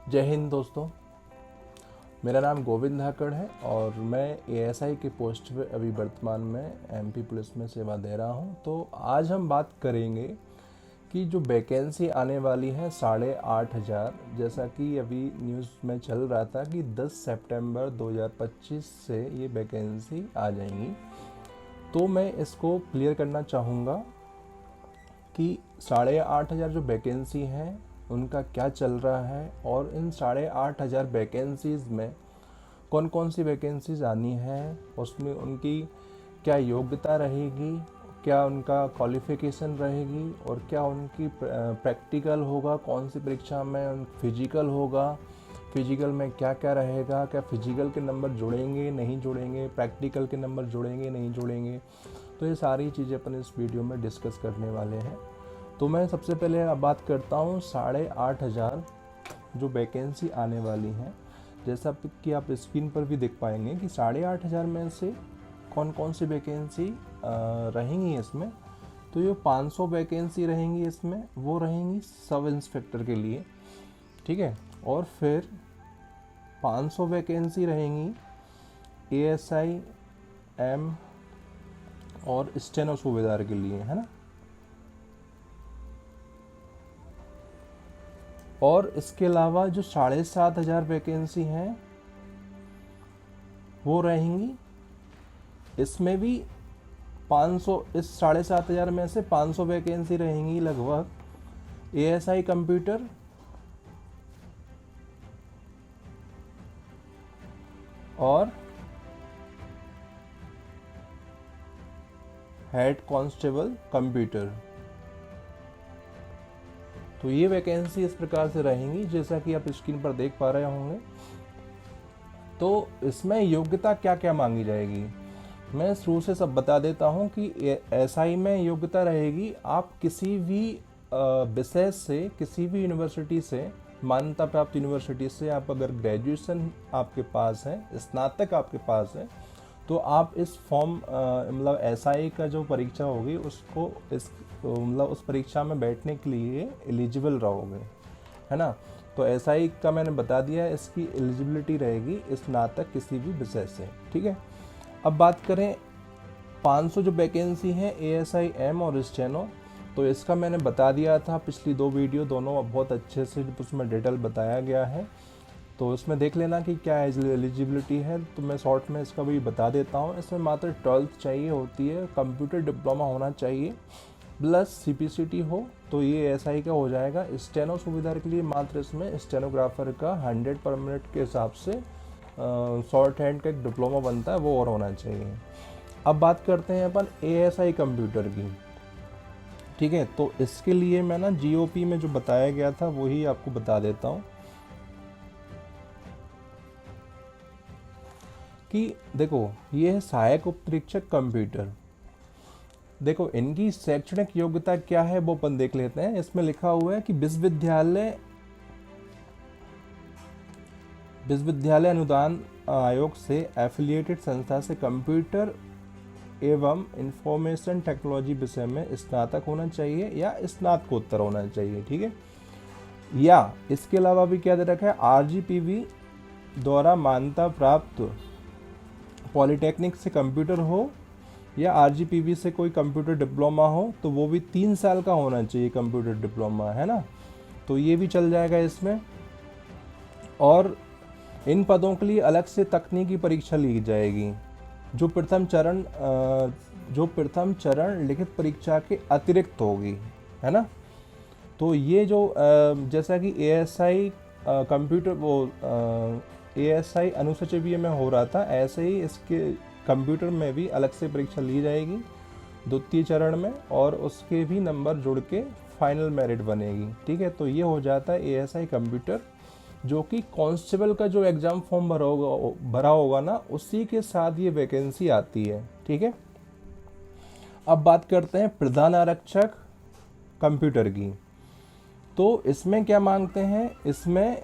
जय हिंद दोस्तों। मेरा नाम गोविंद धाकड़ है और मैं एएसआई के पोस्ट पे अभी वर्तमान में एमपी पुलिस में सेवा दे रहा हूं। तो आज हम बात करेंगे कि जो वैकेंसी आने वाली है 8,500, जैसा कि अभी न्यूज़ में चल रहा था कि 10 सितंबर 2025 से ये वैकेंसी आ जाएंगी। तो मैं इसको क्लियर करना चाहूँगा कि 8,500 जो वैकेंसी हैं उनका क्या चल रहा है और इन 8,500 वैकेंसीज़ में कौन कौन सी वैकेंसीज आनी है, उसमें उनकी क्या योग्यता रहेगी, क्या उनका क्वालिफ़िकेशन रहेगी और क्या उनकी प्रैक्टिकल होगा, कौन सी परीक्षा में फिजिकल होगा, फिजिकल में क्या क्या रहेगा, क्या फिजिकल के नंबर जुड़ेंगे नहीं जुड़ेंगे, प्रैक्टिकल के नंबर जुड़ेंगे नहीं जुड़ेंगे। तो ये सारी चीज़ें अपन इस वीडियो में डिस्कस करने वाले हैं। तो मैं सबसे पहले बात करता हूँ 8,500 जो वैकेंसी आने वाली हैं। जैसा कि आप स्क्रीन पर भी देख पाएंगे कि 8,500 में से कौन कौन सी वैकेंसी रहेंगी इसमें। तो ये 500 वैकेंसी रहेंगी इसमें, वो रहेंगी सब इंस्पेक्टर के लिए, ठीक है। और फिर 500 वैकेंसी रहेंगी एएसआई, एम और स्टेनो सूबेदार के लिए, है ना। और इसके अलावा जो 7,500 वैकेंसी हैं वो रहेंगी, इसमें भी 500, इस 7,500 में से 500 वैकेंसी रहेंगी लगभग एएसआई कंप्यूटर और हेड कांस्टेबल कंप्यूटर। तो ये वैकेंसी इस प्रकार से रहेंगी जैसा कि आप स्क्रीन पर देख पा रहे होंगे। तो इसमें योग्यता क्या क्या मांगी जाएगी, मैं शुरू से सब बता देता हूं कि एसआई में योग्यता रहेगी, आप किसी भी विषय से, किसी भी यूनिवर्सिटी से, मान्यता प्राप्त यूनिवर्सिटी से आप अगर ग्रेजुएशन आपके पास है, स्नातक आपके पास है, तो आप इस फॉर्म मतलब एसआई का जो परीक्षा होगी उसको मतलब उस परीक्षा में बैठने के लिए एलिजिबल रहोगे, है ना। तो एसआई का मैंने बता दिया है, इसकी एलिजिबिलिटी रहेगी स्नातक किसी भी विषय से, ठीक है। अब बात करें 500 जो वैकेंसी है एएसआई, एम और स्टेनो, तो इसका मैंने बता दिया था पिछली 2 वीडियो, दोनों बहुत अच्छे से उसमें डिटेल बताया गया है। तो इसमें देख लेना कि क्या एलिजिबिलिटी है। तो मैं शॉर्ट में इसका भी बता देता हूँ। इसमें मात्र 12th चाहिए होती है, कंप्यूटर डिप्लोमा होना चाहिए प्लस सीपीसीटी हो, तो ये एसआई का हो जाएगा। स्टेनो सुविधा के लिए मात्र इसमें स्टेनोग्राफर का 100 पर मिनट के हिसाब से शॉर्ट हैंड का एक डिप्लोमा बनता है, वो और होना चाहिए। अब बात करते हैं अपन एएसआई कंप्यूटर की, ठीक है। तो इसके लिए मैं ना जीओपी में जो बताया गया था वही आपको बता देता हूँ कि देखो ये है सहायक उपरीक्षक कंप्यूटर। देखो इनकी शैक्षणिक योग्यता क्या है वो अपन देख लेते हैं। इसमें लिखा हुआ है कि विश्वविद्यालय अनुदान आयोग से एफिलिएटेड संस्था से कंप्यूटर एवं इंफॉर्मेशन टेक्नोलॉजी विषय में स्नातक होना चाहिए या स्नातकोत्तर होना चाहिए, ठीक है। या इसके अलावा भी क्या दे रखा है, आरजीपीवी द्वारा मान्यता प्राप्त पॉलिटेक्निक से कंप्यूटर हो या आरजीपीवी से कोई कंप्यूटर डिप्लोमा हो, तो वो भी 3 साल का होना चाहिए कंप्यूटर डिप्लोमा, है ना। तो ये भी चल जाएगा इसमें। और इन पदों के लिए अलग से तकनीकी परीक्षा ली जाएगी जो प्रथम चरण लिखित परीक्षा के अतिरिक्त होगी, है ना। तो ये जो जैसा कि एएसआई कंप्यूटर वो एएसआई अनुसूची में हो रहा था, ऐसे ही इसके कंप्यूटर में भी अलग से परीक्षा ली जाएगी 2य चरण में, और उसके भी नंबर जुड़ के फाइनल मेरिट बनेगी, ठीक है। तो ये हो जाता है एएसआई कंप्यूटर, जो कि कांस्टेबल का जो एग्ज़ाम फॉर्म भरा होगा ना, उसी के साथ ये वैकेंसी आती है, ठीक है। अब बात करते हैं प्रधान आरक्षक कंप्यूटर की। तो इसमें क्या मांगते हैं, इसमें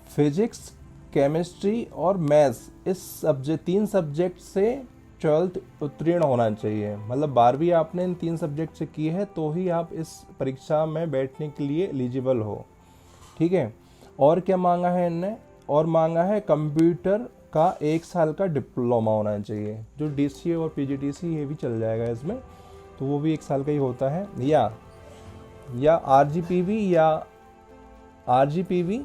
फिजिक्स, केमिस्ट्री और मैथ्स, इस 3 सब्जेक्ट से 12th उत्तीर्ण होना चाहिए। मतलब 12वीं आपने इन 3 सब्जेक्ट से की है तो ही आप इस परीक्षा में बैठने के लिए एलिजिबल हो, ठीक है। और क्या मांगा है इनने, और मांगा है कंप्यूटर का 1 साल का डिप्लोमा होना चाहिए। जो DCA और PGDC ये भी चल जाएगा इसमें, तो वो भी 1 साल का ही होता है। या RGPV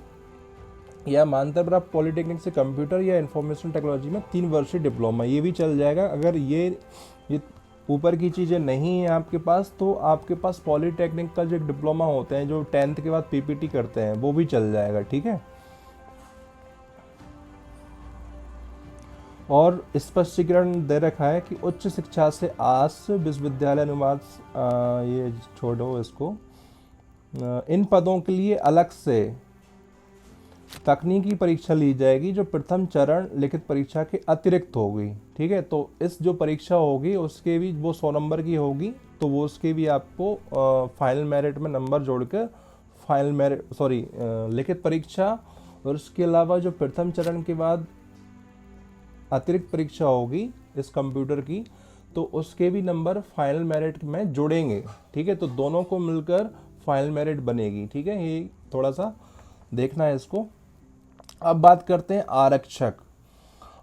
या मानतबरा पॉलिटेक्निक से कंप्यूटर या इंफॉर्मेशन टेक्नोलॉजी में 3 वर्षीय डिप्लोमा, ये भी चल जाएगा। अगर ये ऊपर की चीज़ें नहीं है आपके पास, तो आपके पास पॉलिटेक्निक का जो डिप्लोमा होते हैं, जो 10th के बाद PPT करते हैं, वो भी चल जाएगा, ठीक है। और स्पष्टीकरण दे रखा है कि उच्च शिक्षा से आस विश्वविद्यालय अनुवाद, ये छोड़ो इसको, इन पदों के लिए अलग से तकनीकी परीक्षा ली जाएगी, जो प्रथम चरण लिखित परीक्षा के अतिरिक्त होगी, ठीक है। तो इस जो परीक्षा होगी उसके भी वो 100 नंबर की होगी, तो वो उसके भी आपको फाइनल मेरिट में नंबर जोड़कर लिखित परीक्षा, और उसके अलावा जो प्रथम चरण के बाद अतिरिक्त परीक्षा होगी इस कंप्यूटर की, तो उसके भी नंबर फाइनल मेरिट में जोड़ेंगे, ठीक है। तो दोनों को मिलकर फाइनल मेरिट बनेगी, ठीक है। ये थोड़ा सा देखना है इसको। अब बात करते हैं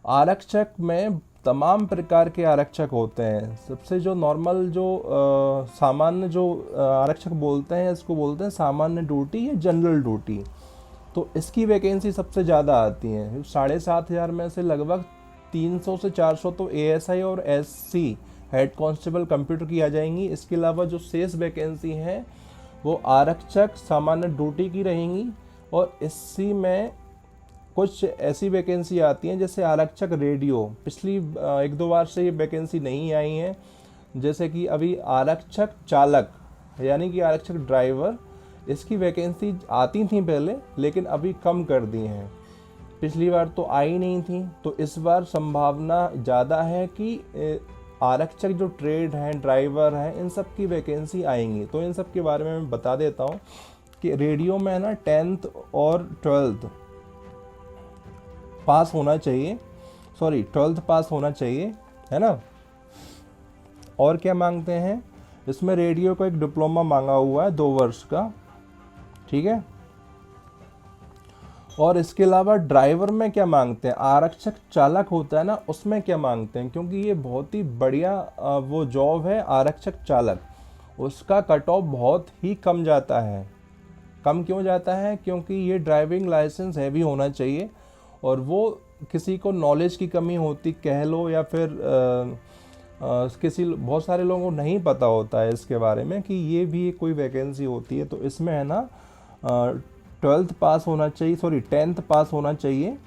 आरक्षक में तमाम प्रकार के आरक्षक होते हैं। सबसे जो नॉर्मल जो सामान्य जो आरक्षक बोलते हैं, इसको बोलते हैं सामान्य ड्यूटी या जनरल ड्यूटी। तो इसकी वैकेंसी सबसे ज़्यादा आती है, 7,500 में से लगभग 300 से 400 तो ASI और SC हेड कांस्टेबल कंप्यूटर की आ जाएंगी। इसके अलावा जो शेष वैकेंसी हैं वो आरक्षक सामान्य ड्यूटी की रहेंगी, और इसी में कुछ ऐसी वैकेंसी आती हैं जैसे आरक्षक रेडियो। पिछली 1-2 बार से ये वैकेंसी नहीं आई हैं, जैसे कि अभी आरक्षक चालक यानी कि आरक्षक ड्राइवर, इसकी वैकेंसी आती थी पहले, लेकिन अभी कम कर दी हैं। पिछली बार तो आई नहीं थी, तो इस बार संभावना ज़्यादा है कि आरक्षक जो ट्रेड हैं, ड्राइवर हैं, इन सब की वैकेंसी आएंगी। तो इन सब के बारे में मैं बता देता हूँ कि रेडियो में ना 10th और 12th पास होना चाहिए, 12th पास होना चाहिए, है ना। और क्या मांगते हैं इसमें, रेडियो का एक डिप्लोमा मांगा हुआ है 2 वर्ष का, ठीक है। और इसके अलावा ड्राइवर में क्या मांगते हैं, आरक्षक चालक होता है ना, उसमें क्या मांगते हैं, क्योंकि ये बहुत ही बढ़िया वो जॉब है आरक्षक चालक, उसका कट ऑफ बहुत ही कम जाता है। कम क्यों जाता है, क्योंकि ये ड्राइविंग लाइसेंस हैवी होना चाहिए, और वो किसी को नॉलेज की कमी होती कह लो, या फिर बहुत सारे लोगों को नहीं पता होता है इसके बारे में कि ये भी कोई वैकेंसी होती है। तो इसमें है ना 10th पास होना चाहिए,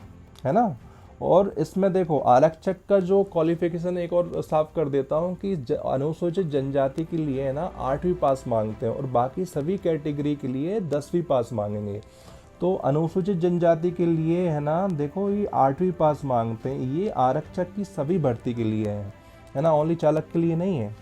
है ना। और इसमें देखो आरक्षक का जो क्वालिफिकेशन एक और साफ कर देता हूँ कि अनुसूचित जनजाति के लिए है ना 8वीं पास मांगते हैं, और बाकी सभी कैटेगरी के लिए 10वीं पास मांगेंगे। तो अनुसूचित जनजाति के लिए है ना, देखो ये 8वीं पास मांगते हैं। ये आरक्षक की सभी भर्ती के लिए है ना, ओनली चालक के लिए नहीं है।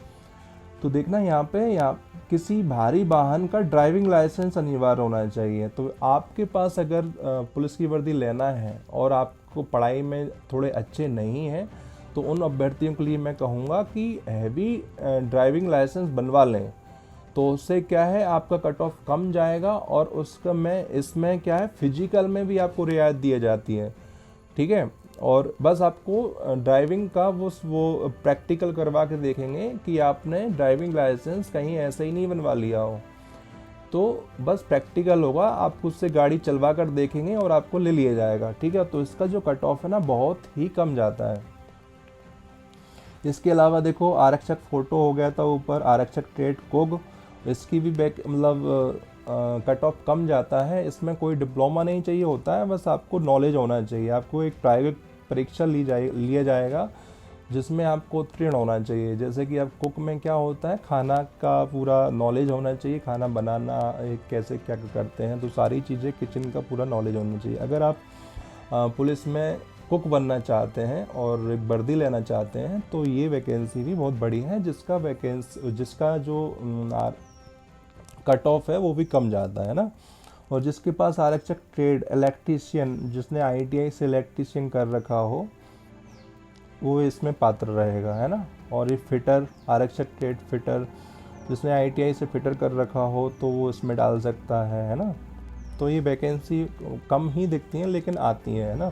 तो देखना यहाँ किसी भारी वाहन का ड्राइविंग लाइसेंस अनिवार्य होना चाहिए। तो आपके पास अगर पुलिस की वर्दी लेना है और आपको पढ़ाई में थोड़े अच्छे नहीं हैं, तो उन अभ्यर्थियों के लिए मैं कहूँगा कि हैवी ड्राइविंग लाइसेंस बनवा लें। तो उससे क्या है, आपका कट ऑफ कम जाएगा, और इसमें क्या है, फिजिकल में भी आपको रियायत दी जाती है, ठीक है। और बस आपको ड्राइविंग का वो प्रैक्टिकल करवा के देखेंगे कि आपने ड्राइविंग लाइसेंस कहीं ऐसे ही नहीं बनवा लिया हो। तो बस प्रैक्टिकल होगा, आप खुद से गाड़ी चलवा कर देखेंगे और आपको ले लिया जाएगा, ठीक है। तो इसका जो कट ऑफ है ना बहुत ही कम जाता है। इसके अलावा देखो आरक्षक फोटो हो गया था ऊपर, आरक्षक ट्रेड कोग, इसकी भी कट ऑफ कम जाता है। इसमें कोई डिप्लोमा नहीं चाहिए होता है, बस आपको नॉलेज होना चाहिए। आपको एक प्राइवेट परीक्षा लिया जाएगा जिसमें आपको उत्तीर्ण होना चाहिए। जैसे कि अब कुक में क्या होता है, खाना का पूरा नॉलेज होना चाहिए, खाना बनाना कैसे क्या करते हैं, तो सारी चीज़ें किचन का पूरा नॉलेज होना चाहिए। अगर आप पुलिस में कुक बनना चाहते हैं और एक वर्दी लेना चाहते हैं, तो ये वैकेंसी भी बहुत बड़ी है, जिसका जो कट ऑफ है वो भी कम जाता है ना। और जिसके पास आरक्षक ट्रेड इलेक्ट्रीशियन, जिसने ITI से इलेक्ट्रीशियन कर रखा हो, वो इसमें पात्र रहेगा, है ना। और ये फिटर, आरक्षक ट्रेड फिटर, जिसने ITI से फिटर कर रखा हो तो वो इसमें डाल सकता है ना। तो ये वैकेंसी कम ही दिखती हैं लेकिन आती हैं, है ना।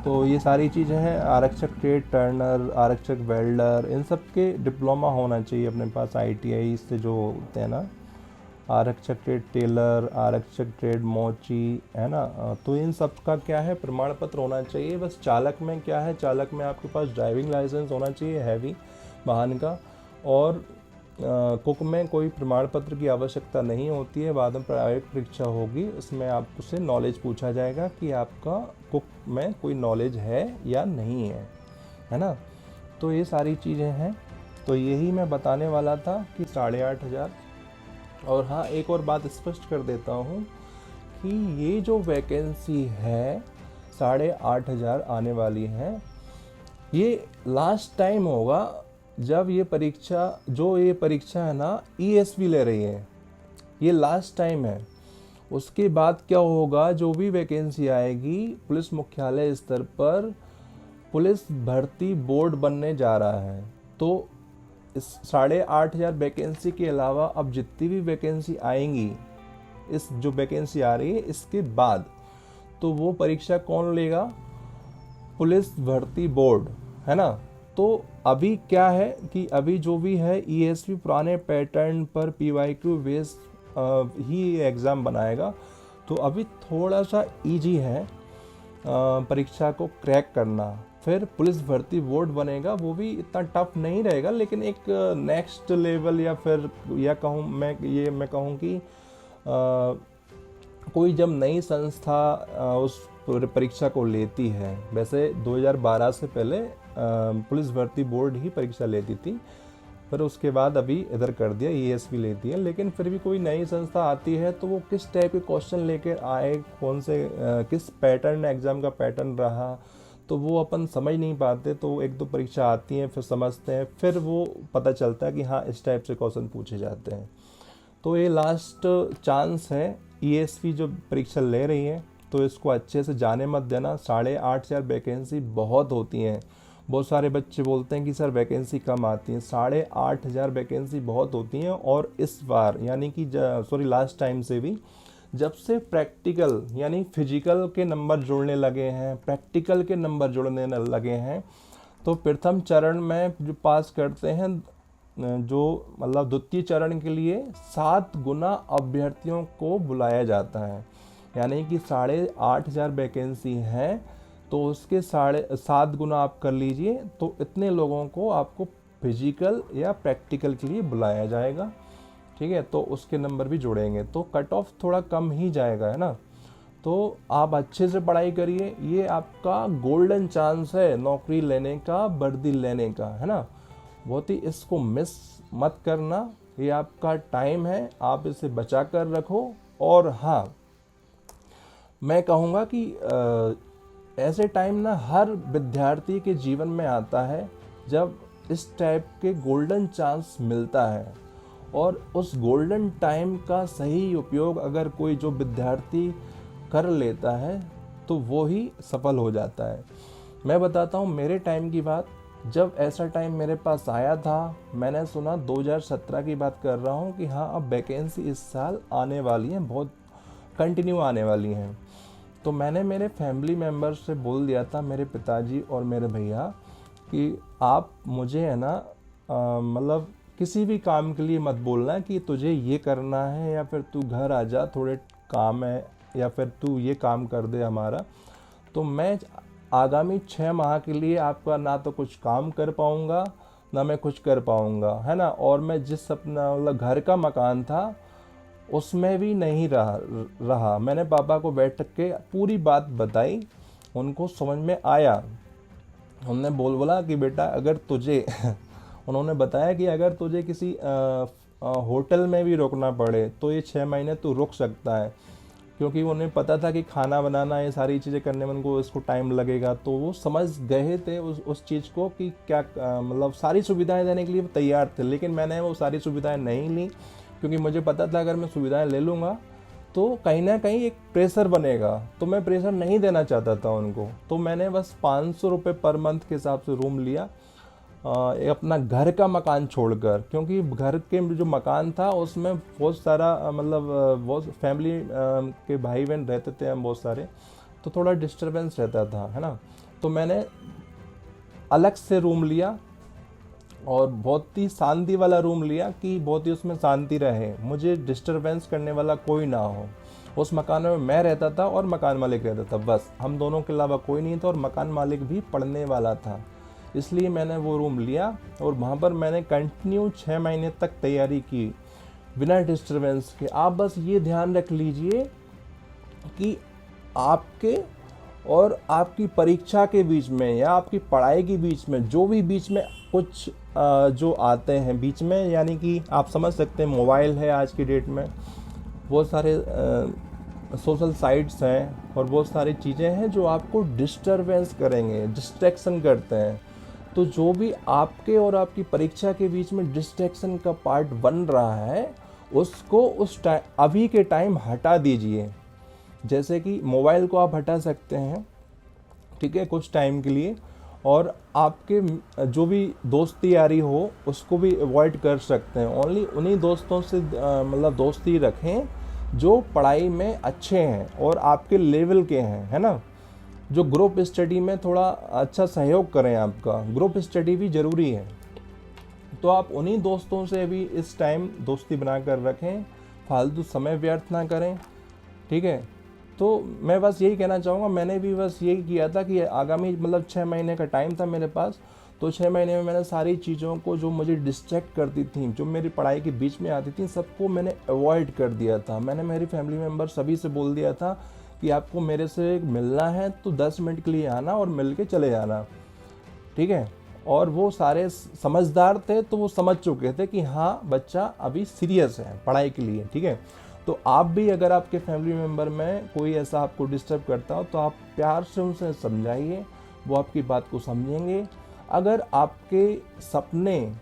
तो ये सारी चीज़ें हैं, आरक्षक ट्रेड टर्नर, आरक्षक वेल्डर, इन सब के डिप्लोमा होना चाहिए अपने पास, ITI से जो होते हैं ना, आरक्षक ट्रेड टेलर, आरक्षक ट्रेड मोची, है ना। तो इन सब का क्या है, प्रमाण पत्र होना चाहिए। बस चालक में क्या है, चालक में आपके पास ड्राइविंग लाइसेंस होना चाहिए हैवी वाहन का, और कुक में कोई प्रमाण पत्र की आवश्यकता नहीं होती है। बाद में प्रायोगिक परीक्षा होगी, उसमें आपसे नॉलेज पूछा जाएगा कि आपका कुक में कोई नॉलेज है या नहीं है ना। तो ये सारी चीज़ें हैं, तो यही मैं बताने वाला था कि 8,500। और हाँ, एक और बात स्पष्ट कर देता हूँ कि ये जो वैकेंसी है 8,500 आने वाली है, ये लास्ट टाइम होगा जब ये परीक्षा है ना ESV ले रही है, ये लास्ट टाइम है। उसके बाद क्या होगा, जो भी वैकेंसी आएगी पुलिस मुख्यालय स्तर पर पुलिस भर्ती बोर्ड बनने जा रहा है। तो इस 8,500 वैकेंसी के अलावा अब जितनी भी वैकेंसी आएंगी, इस जो वैकेंसी आ रही है इसके बाद, तो वो परीक्षा कौन लेगा, पुलिस भर्ती बोर्ड, है ना। तो अभी क्या है कि अभी जो भी है ESV पुराने पैटर्न पर PYQ बेस ही एग्ज़ाम बनाएगा। तो अभी थोड़ा सा इजी है परीक्षा को क्रैक करना। फिर पुलिस भर्ती बोर्ड बनेगा, वो भी इतना टफ नहीं रहेगा, लेकिन एक नेक्स्ट लेवल, या फिर मैं कहूँ कि कोई जब नई संस्था उस परीक्षा को लेती है, वैसे 2012 से पहले पुलिस भर्ती बोर्ड ही परीक्षा लेती थी, पर उसके बाद अभी इधर कर दिया, ESV लेती है। लेकिन फिर भी कोई नई संस्था आती है तो वो किस टाइप के क्वेश्चन लेकर आए, कौन से किस पैटर्न एग्ज़ाम का पैटर्न रहा, तो वो अपन समझ नहीं पाते। तो एक दो परीक्षा आती हैं, फिर समझते हैं, फिर वो पता चलता है कि हाँ इस टाइप से क्वेश्चन पूछे जाते हैं। तो ये लास्ट चांस है, ESV जो परीक्षा ले रही है तो इसको अच्छे से जाने मत देना। 8,500 वैकेंसी बहुत होती हैं। बहुत सारे बच्चे बोलते हैं कि सर वैकेंसी कम आती हैं, 8,500 वैकेंसी बहुत होती हैं। और इस बार यानी कि लास्ट टाइम से भी, जब से प्रैक्टिकल यानी फिजिकल के नंबर जुड़ने लगे हैं, प्रैक्टिकल के नंबर जुड़ने लगे हैं, तो प्रथम चरण में जो पास करते हैं, जो मतलब द्वितीय चरण के लिए 7 गुना अभ्यर्थियों को बुलाया जाता है। यानी कि 8,500 वैकेंसी है तो उसके 7.5 गुना आप कर लीजिए, तो इतने लोगों को आपको फिजिकल या प्रैक्टिकल के लिए बुलाया जाएगा। ठीक है, तो उसके नंबर भी जुड़ेंगे, तो कट ऑफ थोड़ा कम ही जाएगा, है ना। तो आप अच्छे से पढ़ाई करिए, ये आपका गोल्डन चांस है नौकरी लेने का, वर्दी लेने का, है ना। बहुत ही इसको मिस मत करना, ये आपका टाइम है, आप इसे बचा कर रखो। और हाँ, मैं कहूँगा कि ऐसे टाइम ना हर विद्यार्थी के जीवन में आता है जब इस टाइप के गोल्डन चांस मिलता है, और उस गोल्डन टाइम का सही उपयोग अगर कोई जो विद्यार्थी कर लेता है तो वो ही सफल हो जाता है। मैं बताता हूँ मेरे टाइम की बात। जब ऐसा टाइम मेरे पास आया था, मैंने सुना 2017 की बात कर रहा हूँ कि हाँ अब वैकेंसी इस साल आने वाली हैं, बहुत कंटिन्यू आने वाली हैं। तो मैंने मेरे फैमिली मेम्बर्स से बोल दिया था, मेरे पिताजी और मेरे भैया, कि आप मुझे है ना मतलब किसी भी काम के लिए मत बोलना कि तुझे ये करना है, या फिर तू घर आ जा थोड़े काम है, या फिर तू ये काम कर दे हमारा। तो मैं आगामी 6 माह के लिए आपका ना तो कुछ काम कर पाऊँगा, ना मैं कुछ कर पाऊँगा, है ना। और मैं जिस अपना मतलब घर का मकान था उसमें भी नहीं रहा। मैंने पापा को बैठ के पूरी बात बताई, उनको समझ में आया। उन्होंने बोला कि बेटा अगर तुझे उन्होंने बताया कि अगर तुझे किसी होटल में भी रुकना पड़े तो ये 6 महीने तू रुक सकता है, क्योंकि उन्हें पता था कि खाना बनाना, ये सारी चीज़ें करने में उनको इसको टाइम लगेगा। तो वो समझ गए थे उस चीज़ को कि क्या मतलब सारी सुविधाएं देने के लिए तैयार थे। लेकिन मैंने वो सारी सुविधाएं नहीं ली, क्योंकि मुझे पता था अगर मैं सुविधाएं ले लूँगा तो कहीं ना कहीं एक प्रेशर बनेगा, तो मैं प्रेशर नहीं देना चाहता था उनको। तो मैंने बस 500 रुपये पर मंथ के हिसाब से रूम लिया, एक अपना घर का मकान छोड़कर, क्योंकि घर के जो मकान था उसमें बहुत सारा मतलब बहुत फैमिली के भाई बहन रहते थे हम बहुत सारे, तो थोड़ा डिस्टरबेंस रहता था, है ना। तो मैंने अलग से रूम लिया और बहुत ही शांति वाला रूम लिया कि बहुत ही उसमें शांति रहे, मुझे डिस्टरबेंस करने वाला कोई ना हो। उस मकान में मैं रहता था और मकान मालिक रहता था, बस हम दोनों के अलावा कोई नहीं था, और मकान मालिक भी पढ़ने वाला था। इसलिए मैंने वो रूम लिया और वहाँ पर मैंने कंटिन्यू 6 महीने तक तैयारी की बिना डिस्टरबेंस के। आप बस ये ध्यान रख लीजिए कि आपके और आपकी परीक्षा के बीच में या आपकी पढ़ाई के बीच में जो भी बीच में कुछ जो आते हैं बीच में, यानी कि आप समझ सकते हैं मोबाइल है आज की डेट में, बहुत सारे सोशल साइट्स हैं और बहुत सारी चीज़ें हैं जो आपको डिस्टरबेंस करेंगे, डिस्ट्रैक्शन करते हैं। तो जो भी आपके और आपकी परीक्षा के बीच में डिस्ट्रैक्शन का पार्ट बन रहा है उसको उस टाइम अभी के टाइम हटा दीजिए। जैसे कि मोबाइल को आप हटा सकते हैं, ठीक है, कुछ टाइम के लिए, और आपके जो भी दोस्ती यारी हो उसको भी अवॉइड कर सकते हैं। ओनली उन्हीं दोस्तों से मतलब दोस्ती रखें जो पढ़ाई में अच्छे हैं और आपके लेवल के हैं, है ना, जो ग्रुप स्टडी में थोड़ा अच्छा सहयोग करें। आपका ग्रुप स्टडी भी ज़रूरी है, तो आप उन्हीं दोस्तों से भी इस टाइम दोस्ती बना कर रखें, फालतू समय व्यर्थ ना करें, ठीक है। तो मैं बस यही कहना चाहूँगा, मैंने भी बस यही किया था कि आगामी मतलब 6 महीने का टाइम था मेरे पास, तो 6 महीने में मैंने सारी चीज़ों को जो मुझे डिस्ट्रैक्ट करती थी, जो मेरी पढ़ाई के बीच में आती थी, सबको मैंने अवॉइड कर दिया था। मैंने मेरी फैमिली मेम्बर सभी से बोल दिया था कि आपको मेरे से मिलना है तो 10 मिनट के लिए आना और मिल के चले जाना, ठीक है। और वो सारे समझदार थे, तो वो समझ चुके थे कि हाँ बच्चा अभी सीरियस है पढ़ाई के लिए, ठीक है। तो आप भी अगर आपके फैमिली मेम्बर में कोई ऐसा आपको डिस्टर्ब करता हो तो आप प्यार से उनसे समझाइए, वो आपकी बात को समझेंगे। अगर आपके सपने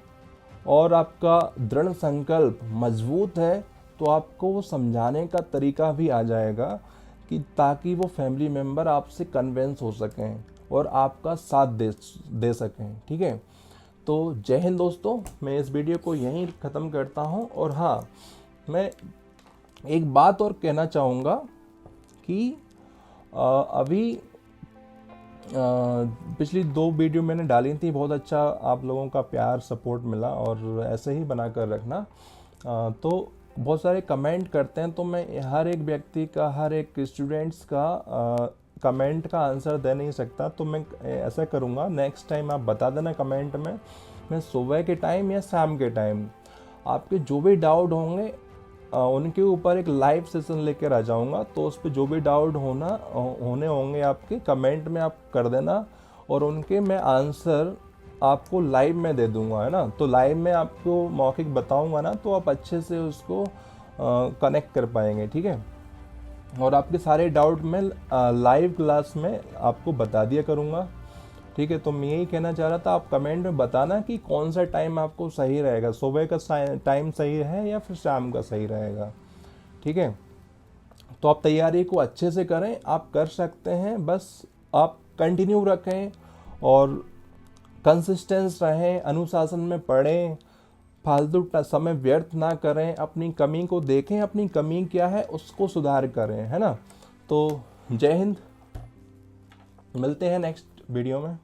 और आपका दृढ़ संकल्प मजबूत है तो आपको वो समझाने का तरीका भी आ जाएगा, कि ताकि वो फैमिली मेम्बर आपसे कन्विंस हो सकें और आपका साथ दे सकें, ठीक है। तो जय हिंद दोस्तों, मैं इस वीडियो को यहीं ख़त्म करता हूँ। और हाँ, मैं एक बात और कहना चाहूँगा कि अभी पिछली 2 वीडियो मैंने डाली थी, बहुत अच्छा आप लोगों का प्यार सपोर्ट मिला, और ऐसे ही बना कर रखना। तो बहुत सारे कमेंट करते हैं, तो मैं हर एक व्यक्ति का, हर एक स्टूडेंट्स का कमेंट का आंसर दे नहीं सकता। तो मैं ऐसा करूँगा, नेक्स्ट टाइम आप बता देना कमेंट में, मैं सुबह के टाइम या शाम के टाइम आपके जो भी डाउट होंगे उनके ऊपर एक लाइव सेशन लेकर आ जाऊंगा। तो उस पर जो भी डाउट होने होंगे आपके कमेंट में आप कर देना, और उनके मैं आंसर आपको लाइव में दे दूंगा, है ना। तो लाइव में आपको मौखिक बताऊंगा ना, तो आप अच्छे से उसको कनेक्ट कर पाएंगे, ठीक है। और आपके सारे डाउट मैं लाइव क्लास में आपको बता दिया करूँगा, ठीक है। तो मैं यही कहना चाह रहा था, आप कमेंट में बताना कि कौन सा टाइम आपको सही रहेगा, सुबह का टाइम सही है या फिर शाम का सही रहेगा, ठीक है। तो आप तैयारी को अच्छे से करें, आप कर सकते हैं, बस आप कंटिन्यू रखें और कंसिस्टेंस रहें, अनुशासन में पढ़ें, फालतू समय व्यर्थ ना करें, अपनी कमी को देखें, अपनी कमी क्या है उसको सुधार करें, है ना। तो जय हिंद, मिलते हैं नेक्स्ट वीडियो में।